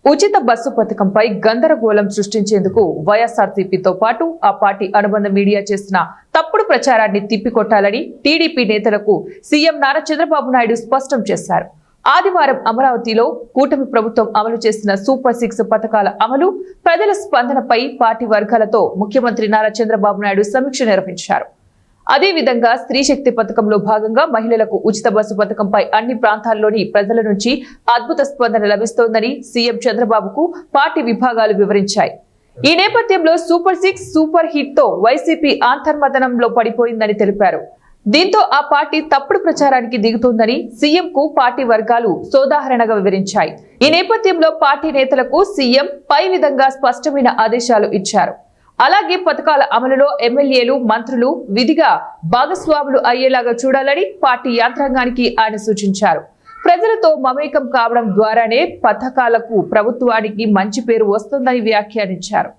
ఉచిత బస్సు పథకంపై గందరగోళం సృష్టించేందుకు వైఎస్ఆర్సీపీతో పాటు ఆ పార్టీ అనుబంధ మీడియా చేసిన తప్పుడు ప్రచారాన్ని తిప్పికొట్టాలని టీడీపీ నేతలకు సీఎం నారా చంద్రబాబు నాయుడు స్పష్టం చేశారు. ఆదివారం అమరావతిలో కూటమి ప్రభుత్వం అమలు చేసిన సూపర్ 6 పథకాల అమలు, ప్రజల స్పందనపై పార్టీ వర్గాలతో ముఖ్యమంత్రి నారా చంద్రబాబు నాయుడు సమీక్ష నిర్వహించారు. అదేవిధంగా స్త్రీ శక్తి పథకంలో భాగంగా మహిళలకు ఉచిత బస్సు పథకంపై అన్ని ప్రాంతాల్లోని ప్రజల నుంచి అద్భుత స్పందన లభిస్తోందని సీఎం చంద్రబాబుకు పార్టీ విభాగాలు వివరించాయి. ఈ నేపథ్యంలో సూపర్ 6 సూపర్ హిట్ తో వైసీపీ అంతర్మథనంలో పడిపోయిందని తెలిపారు. దీంతో ఆ పార్టీ తప్పుడు ప్రచారానికి దిగుతోందని సీఎం కు పార్టీ వర్గాలు సోదాహరణగా వివరించాయి. ఈ నేపథ్యంలో పార్టీ నేతలకు సీఎం పై విధంగా స్పష్టమైన ఆదేశాలు ఇచ్చారు. అలాగే పథకాల అమలులో ఎమ్మెల్యేలు, మంత్రులు విధిగా భాగస్వాములు అయ్యేలాగా చూడాలని పార్టీ యంత్రాంగానికి ఆయన సూచించారు. ప్రజలతో మమేకం కావడం ద్వారానే పథకాలకు ప్రభుత్వానికి మంచి పేరు వస్తుందని వ్యాఖ్యానించారు.